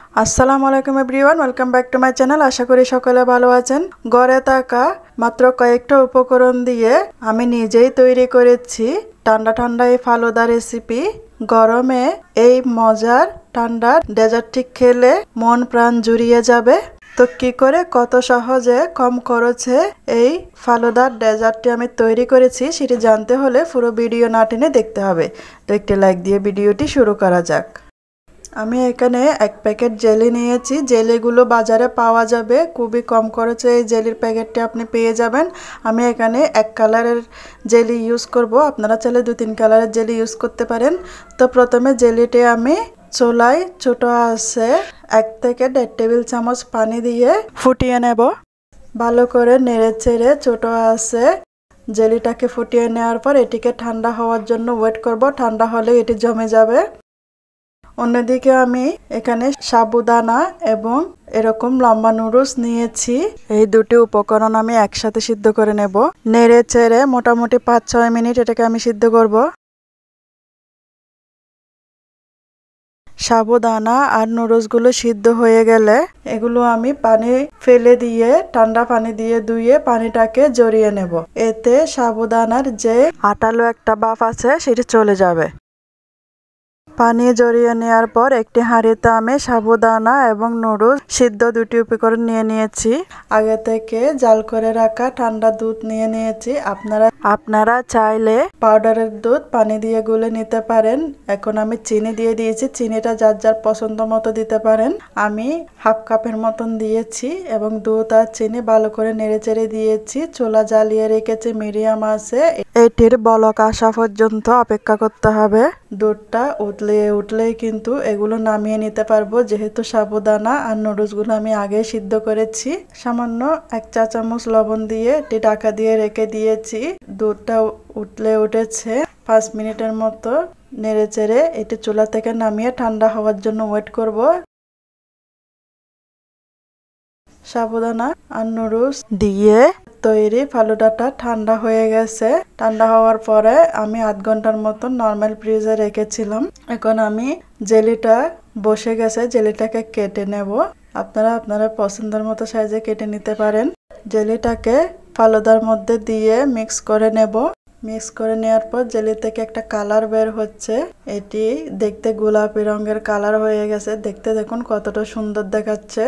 আসসালামু আলাইকুম everyone, welcome back to my channel. আশা করি সকলে ভালো আছেন। ঘরে থাকা মাত্র কয়েকটা উপকরণ দিয়ে আমি নিজেই তৈরি করেছি ঠান্ডা ঠান্ডা এই ফালুদা রেসিপি। গরমে এই মজার ঠান্ডা ডেজার্টটি খেলে মন প্রাণ জুড়িয়ে যাবে। তো কি করে কত সহজে কম খরচে এই ফালুদার ডেজার্টটি আমি তৈরি করেছি সেটি জানতে হলে পুরো ভিডিও না টেনে দেখতে হবে। তো একটি লাইক দিয়ে ভিডিওটি শুরু করা যাক। আমি এখানে এক প্যাকেট জেলি নিয়েছি। জেলিগুলো বাজারে পাওয়া যাবে, খুবই কম খরচে এই জেলির প্যাকেটটি আপনি পেয়ে যাবেন। আমি এখানে এক কালারের জেলি ইউজ করব, আপনারা চাইলে 2-3 কালারের জেলি ইউজ করতে পারেন। তো প্রথমে জেলিটি আমি চুলায় ছোট আছে 1 থেকে 1.5 টেবিল চামচ পানি দিয়ে ফুটিয়ে নেব। ভালো করে নেড়ে চেড়ে ছোট আছে জেলিটাকে ফুটিয়ে নেওয়ার পর এটিকে ঠান্ডা হওয়ার জন্য ওয়েট করব। ঠান্ডা হলে এটি জমে যাবে। অন্যদিকে আমি এখানে সাবুদানা এবং এরকম লম্বা নুডলস নিয়েছি। এই দুটি উপকরণ আমি একসাথে সিদ্ধ করে নেব। নেড়ে চেড়ে মোটামুটি 5-6 মিনিট এটাকে আমি সিদ্ধ করব। সাবুদানা আর নুডলসগুলো সিদ্ধ হয়ে গেলে এগুলো আমি পানি ফেলে দিয়ে ঠান্ডা পানি দিয়ে ধুয়ে পানিটাকে জড়িয়ে নেব। এতে সাবুদানার যে আটালো একটা ভাব আছে সেটি চলে যাবে। পানি জড়িয়ে নেওয়ার পর একটি হাঁড়িতে আমি সাবুদানা এবং নুডলস সিদ্ধ দুটি উপকরণ নিয়ে নিয়েছি। আগে থেকে জাল করে রাখা ঠান্ডা দুধ নিয়ে নিয়েছি। আপনারা চাইলে পাউডারের দুধ পানি দিয়ে গুলে নিতে পারেন। এখন আমি চিনি দিয়ে দিয়েছি। চিনিটা যার যার পছন্দ মতো দিতে পারেন। আমি 1/2 কাপের মতন দিয়েছি এবং দুধ আর চিনি ভালো করে নেড়েচেড়ে দিয়েছি। চুলা জ্বালিয়ে রেখেছি মিডিয়াম আছে। এটির বলক আসা পর্যন্ত অপেক্ষা করতে হবে। দুধটা উঠলেই কিন্তু এগুলো নামিয়ে নিতে পারবো, যেহেতু সাবুদানা আর নুডলসগুলো আমি আগে সিদ্ধ করেছি। সামান্য 1 চা চামচ লবণ দিয়ে এটি ঢাকা দিয়ে রেখে দিয়েছি। দুধটা উঠেছে। 5 মিনিটের মতো নেড়ে চেড়ে এটি চুলা থেকে নামিয়ে ঠান্ডা হওয়ার জন্য ওয়েট করব। সাবুদানা আর নুডলস দিয়ে তৈরি ফালুদাটা ঠান্ডা হয়ে গেছে। ঠান্ডা হওয়ার পরে আমি 1/2 ঘন্টার মতন নর্মাল ফ্রিজে রেখেছিলাম। এখন আমি জেলিটা বসে গেছে, জেলিটাকে কেটে নেব। আপনারা পছন্দের মতো সাইজে কেটে নিতে পারেন। জেলিটাকে ফালুদার মধ্যে দিয়ে মিক্স করে নেব। মিক্স করে নেওয়ার পর জেলি থেকে একটা কালার বের হচ্ছে। এটি দেখতে গোলাপি রঙের কালার হয়ে গেছে। দেখতে দেখুন কতটা সুন্দর দেখাচ্ছে।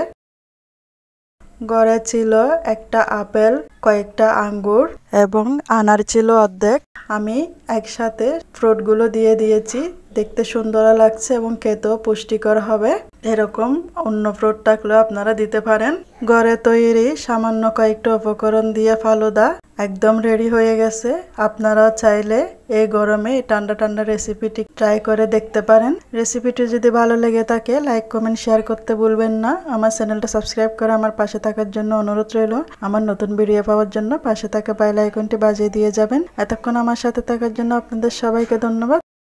ঘরে ছিল একটা আপেল, কয়েকটা আঙ্গুর এবং আনার ছিল অর্ধেক। আমি একসাথে ফ্রুটগুলো দিয়ে দিয়েছি। দেখতে সুন্দর লাগছে এবং খেতেও পুষ্টিকর হবে। এরকম অন্য ফ্রুট থাকলেও আপনারা দিতে পারেন। ঘরে তৈরি সামান্য কয়েকটা উপকরণ দিয়ে ফালুদা একদম রেডি হয়ে গেছে। আপনারা চাইলে এই গরমে ঠান্ডা ঠান্ডা রেসিপিটি ট্রাই করে দেখতে পারেন। রেসিপিটি যদি ভালো লেগে থাকে লাইক কমেন্ট শেয়ার করতে ভুলবেন না। আমার চ্যানেলটা সাবস্ক্রাইব করে আমার পাশে থাকার জন্য অনুরোধ রইল। আমার নতুন ভিডিও পাওয়ার জন্য পাশে থাকা বেল আইকনটি বাজিয়ে দিয়ে যাবেন। এতক্ষণ আমার সাথে থাকার জন্য আপনাদের সবাইকে ধন্যবাদ।